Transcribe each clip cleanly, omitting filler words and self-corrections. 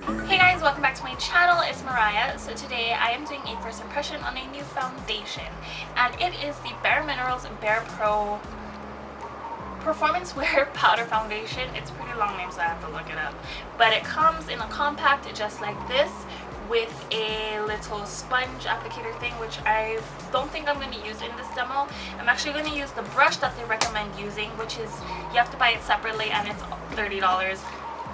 Hey guys, welcome back to my channel. It's Mariah. So today I am doing a first impression on a new foundation, and it is the BareMinerals BarePro Performance Wear Powder Foundation. It's a pretty long name, so I have to look it up. But it comes in a compact just like this with a little sponge applicator thing, which I don't think I'm going to use in this demo. I'm actually going to use the brush that they recommend using, which is, you have to buy it separately and it's $30,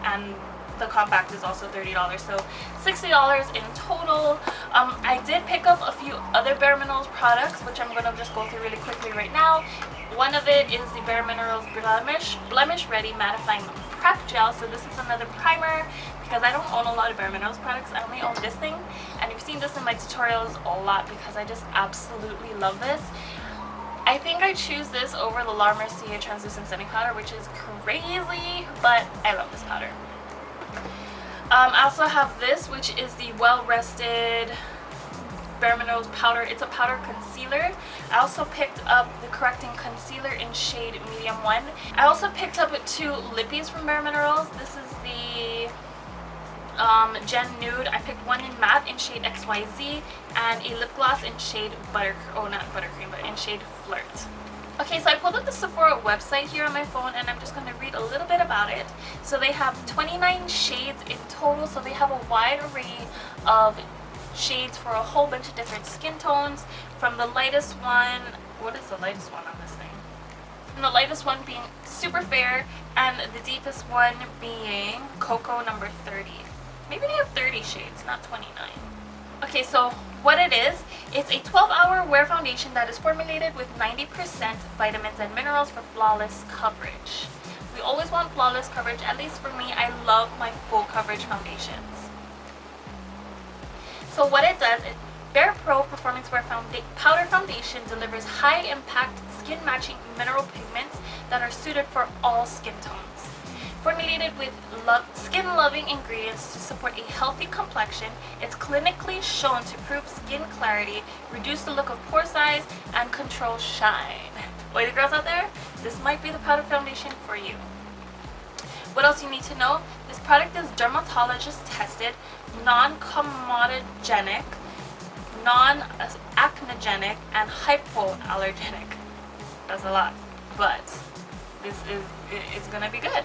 and the compact is also $30, so $60 in total. I did pick up a few other BareMinerals products, which I'm going to just go through really quickly right now. One of it is the BareMinerals Blemish Ready Mattifying Prep Gel. So this is another primer, because I don't own a lot of BareMinerals products. I only own this thing, and you've seen this in my tutorials a lot because I just absolutely love this. I think I choose this over the La Mercier Translucent Setting Powder, which is crazy, but I love this powder. I also have this, which is the Well Rested BareMinerals powder. It's a powder concealer. I also picked up the Correcting Concealer in shade Medium 1. I also picked up 2 lippies from BareMinerals. This is the Gen Nude. I picked one in matte in shade XYZ and a lip gloss in shade in shade Flirt. Okay, so I pulled up the Sephora website here on my phone, and I'm just going to read a little bit about it. So they have 29 shades in total, so they have a wide array of shades for a whole bunch of different skin tones, from the lightest one, what is the lightest one on this thing? And the lightest one being super fair, and the deepest one being Cocoa number 30. Maybe they have 30 shades, not 29. Okay, so what it is, it's a 12-hour wear foundation that is formulated with 90% vitamins and minerals for flawless coverage. We always want flawless coverage, at least for me. I love my full coverage foundations. So what it does, BarePro Performance Wear Powder Foundation delivers high-impact skin-matching mineral pigments that are suited for all skin tones. Formulated with skin-loving ingredients to support a healthy complexion, it's clinically shown to improve skin clarity, reduce the look of pore size, and control shine. Oily girls out there, this might be the powder foundation for you. What else you need to know? This product is dermatologist tested, non-comedogenic, non-acnogenic, and hypoallergenic. That's a lot, but it's gonna be good.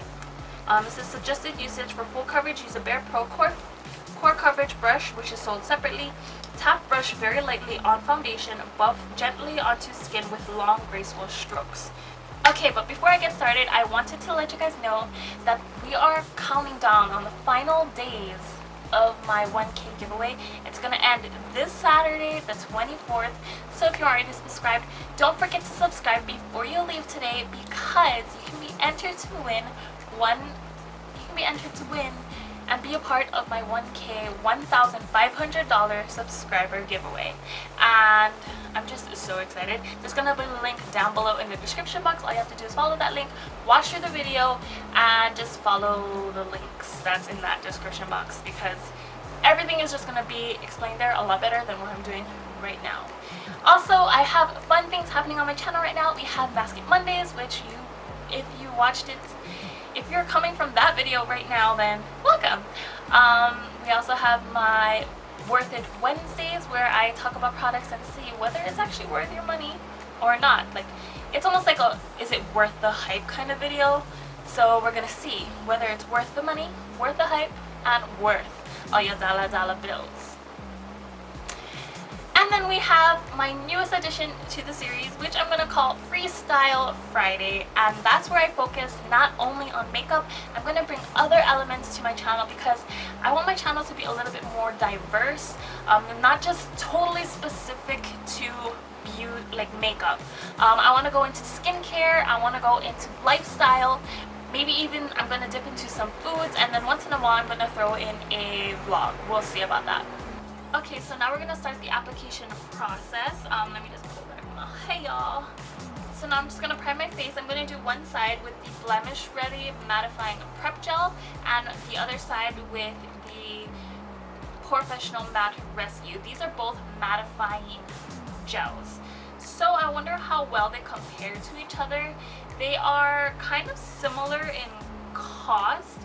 This is suggested usage for full coverage. Use a BarePro core coverage brush, which is sold separately. Tap brush very lightly on foundation, buff gently onto skin with long, graceful strokes. Okay, but before I get started, I wanted to let you guys know that we are counting down on the final days of my 1K giveaway. It's going to end this Saturday, the 24th. So if you're already subscribed, don't forget to subscribe before you leave today, because you can be entered to win and be a part of my 1K $1,500 subscriber giveaway. And I'm just so excited. There's gonna be a link down below in the description box. All you have to do is follow that link, watch through the video, and just follow the links that's in that description box, because everything is just gonna be explained there a lot better than what I'm doing right now. Also, I have fun things happening on my channel right now. We have Basket Mondays, which if you watched it, if you're coming from that video right now, then welcome. We also have my Worth It Wednesdays, where I talk about products and see whether it's actually worth your money or not. Like, it's almost like a is it worth the hype kind of video. So we're gonna see whether it's worth the money, worth the hype, and worth all your dollar bills. And then we have my newest addition to the series, which I'm going to call Freestyle Friday, and that's where I focus not only on makeup. I'm going to bring other elements to my channel, because I want my channel to be a little bit more diverse, not just totally specific to makeup. I want to go into skincare, I want to go into lifestyle, maybe even I'm going to dip into some foods, and then once in a while I'm going to throw in a vlog. We'll see about that. Okay, so now we're going to start the application process. Let me just pull back my hair, y'all. So now I'm just going to prime my face. I'm going to do one side with the Blemish Ready Mattifying Prep Gel, and the other side with the Professional Matte Rescue. These are both mattifying gels. So I wonder how well they compare to each other. They are kind of similar in cost.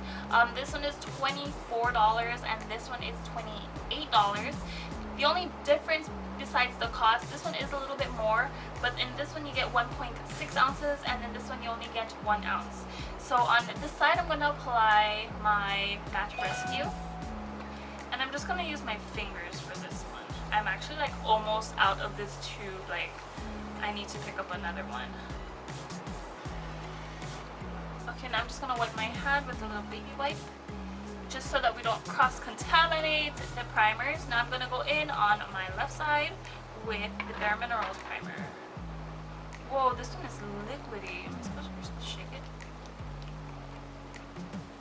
This one is $24 and this one is $28. The only difference besides the cost, this one is a little bit more, but in this one you get 1.6 ounces and in this one you only get 1 ounce. So on this side I'm going to apply my Matte Rescue, and I'm just going to use my fingers for this one. I'm actually like almost out of this tube, like I need to pick up another one. Okay, now I'm just going to wipe my hand with a little baby wipe, just so that we don't cross-contaminate the primers. Now I'm going to go in on my left side with the BareMinerals primer. Whoa, this one is liquidy. Am I supposed to shake it?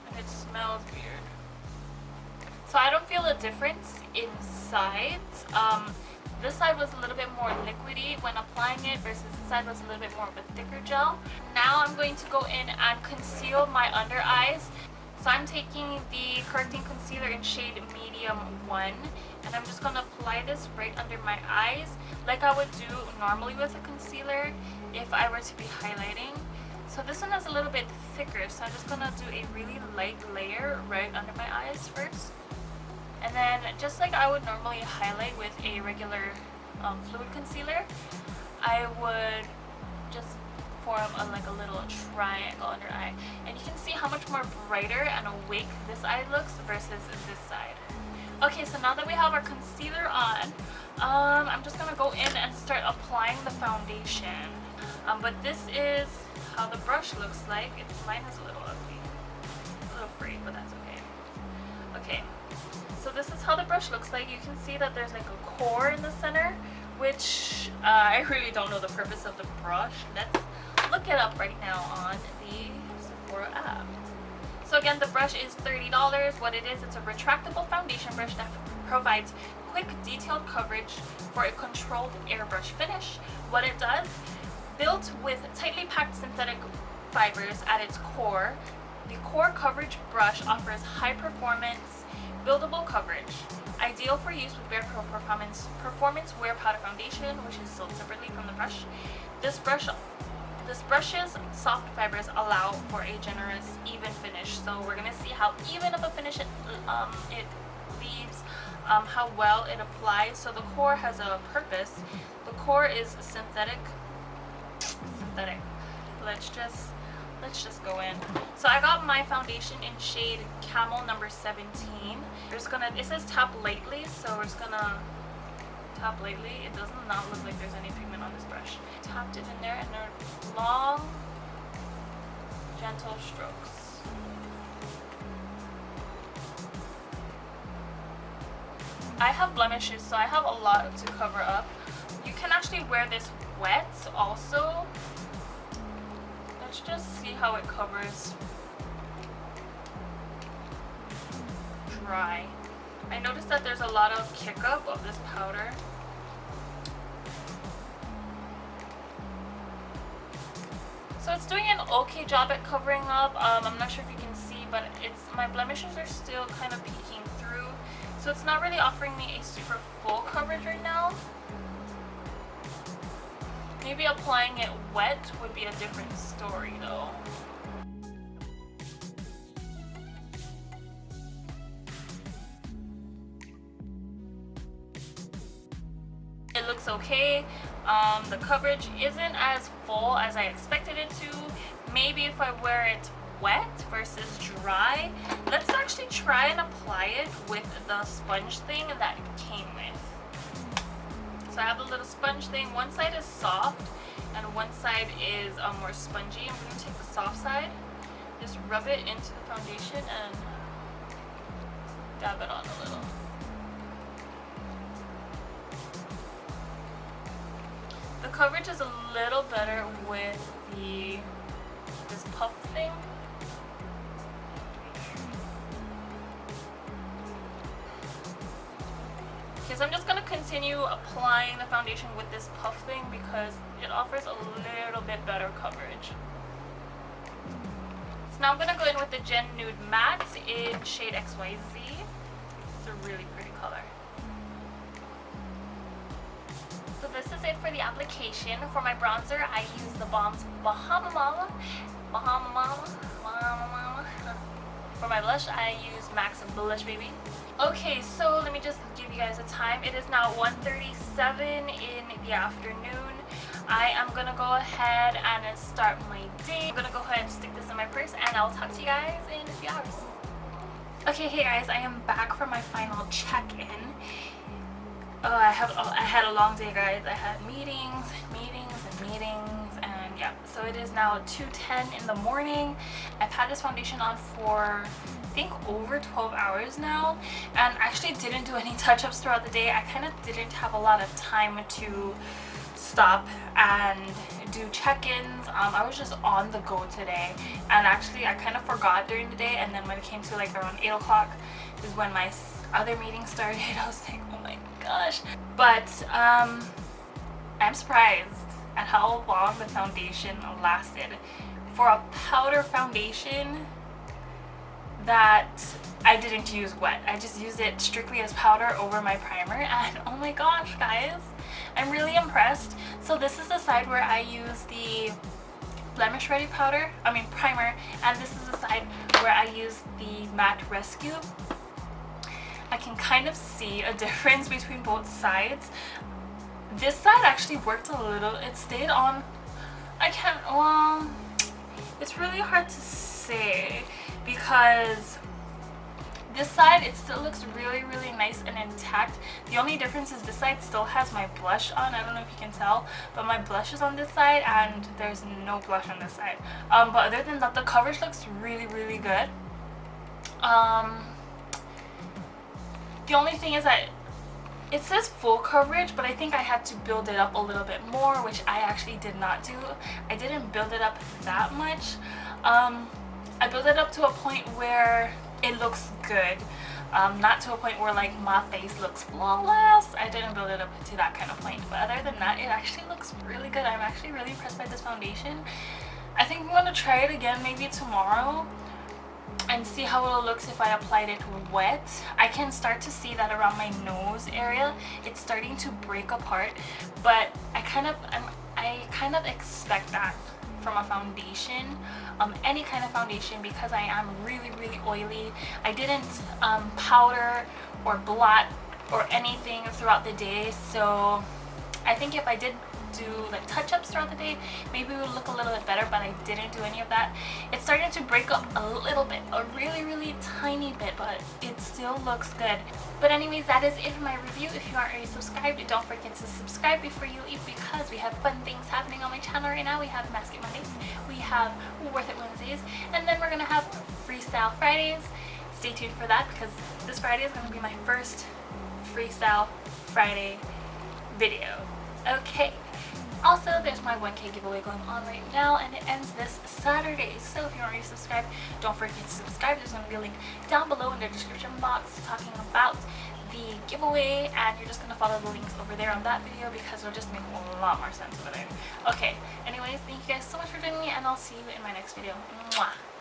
And it smells weird. So I don't feel a difference in sides. This side was a little bit more liquidy when applying it versus this side was a little bit more of a thicker gel. Now I'm going to go in and conceal my under eyes. So I'm taking the correcting concealer in shade medium 1 and I'm just going to apply this right under my eyes like I would do normally with a concealer if I were to be highlighting. So this one is a little bit thicker, so I'm just going to do a really light layer right under my eyes first. And then just like I would normally highlight with a regular fluid concealer, I would just form like a little triangle under eye, and you can see how much more brighter and awake this eye looks versus this side. Okay, so now that we have our concealer on, I'm just gonna go in and start applying the foundation. But this is how the brush looks like. Mine is a little ugly, a little frayed, but that's okay. Okay, so this is how the brush looks like. You can see that there's like a core in the center, which I really don't know the purpose of the brush. Let's look it up right now on the Sephora app. So again, the brush is $30. What it is, it's a retractable foundation brush that provides quick detailed coverage for a controlled airbrush finish. What it does, built with tightly packed synthetic fibers at its core, the core coverage brush offers high performance, buildable coverage. Ideal for use with BarePro Performance Wear Powder Foundation, which is sold separately from the brush. This brush's soft fibers allow for a generous, even finish. So we're going to see how even of a finish it leaves, how well it applies. So the core has a purpose. The core is synthetic. Let's just go in. So I got my foundation in shade Camel number 17. It says tap lightly, so we're just gonna tap lightly. It does not look like there's any pigment on this brush. Tapped it in there, and they're long, gentle strokes. I have blemishes, so I have a lot to cover up. You can actually wear this wet also. Let's just see how it covers. Dry. I noticed that there's a lot of kick up of this powder. So it's doing an okay job at covering up. I'm not sure if you can see, but my blemishes are still kind of peeking through. So it's not really offering me a super full coverage right now. Maybe applying it wet would be a different story though. It looks okay. The coverage isn't as full as I expected it to. Maybe if I wear it wet versus dry. Let's actually try and apply it with the sponge thing that it came with. So I have a little sponge thing. One side is soft and one side is more spongy. I'm going to take the soft side, just rub it into the foundation and dab it on a little. The coverage is a little better with this puff thing. Okay, so I'm just going to continue applying the foundation with this puff thing because it offers a little bit better coverage. So now I'm going to go in with the Gen Nude Matte in shade XYZ. It's a really pretty color. So this is it for the application. For my bronzer, I use the Balm's Bahama Mama. For my blush, I use MAC's Blush Baby. Okay, so let me just give you guys a time. It is now 1:37 in the afternoon. I am gonna go ahead and start my day. I'm gonna go ahead and stick this in my purse, and I'll talk to you guys in a few hours. Okay, hey guys, I am back from my final check-in. Oh, I had a long day, guys. I had meetings, and yeah. So it is now 2:10 in the morning. I've had this foundation on for I think over 12 hours now, and actually didn't do any touch-ups throughout the day. I kind of didn't have a lot of time to stop and do check-ins. I was just on the go today, and actually I kind of forgot during the day, and then when it came to like around 8 o'clock is when my other meeting started. I was like, oh my gosh. But I'm surprised at how long the foundation lasted. For a powder foundation that I didn't use wet, I just used it strictly as powder over my primer, and oh my gosh guys, I'm really impressed. So this is the side where I use the blemish ready primer, and this is the side where I use the matte rescue. I can kind of see a difference between both sides. This side actually worked a little. It stayed on. It's really hard to say because this side, it still looks really nice and intact. The only difference is this side still has my blush on. I don't know if you can tell, but my blush is on this side and there's no blush on this side. But other than that, the coverage looks really good. The only thing is that it says full coverage, but I think I had to build it up a little bit more, which I actually did not do. I didn't build it up that much. I built it up to a point where it looks good, not to a point where like my face looks flawless. I didn't build it up to that kind of point, but other than that, it actually looks really good. I'm actually really impressed by this foundation. I think I'm gonna try it again maybe tomorrow and see how it looks if I applied it wet. I can start to see that around my nose area it's starting to break apart, but I kind of expect that from a foundation, any kind of foundation, because I am really oily. I didn't powder or blot or anything throughout the day, so I think if I did do like touch-ups throughout the day, maybe it would look a little bit better, but I didn't do any of that. It's starting to break up a little bit, a really tiny bit, but it still looks good. But anyways, that is it for my review. If you aren't already subscribed, don't forget to subscribe before you leave, because we have fun things happening on my channel right now. We have Basket Mondays, we have Worth It Wednesdays, and then we're gonna have Freestyle Fridays. Stay tuned for that, because this Friday is gonna be my first Freestyle Friday video. Okay. Also, there's my 1K giveaway going on right now, and it ends this Saturday. So if you're already subscribed, don't forget to subscribe. There's going to be a link down below in the description box talking about the giveaway, and you're just going to follow the links over there on that video, because it'll just make a lot more sense over there. Okay, anyways, thank you guys so much for joining me, and I'll see you in my next video. Mwah!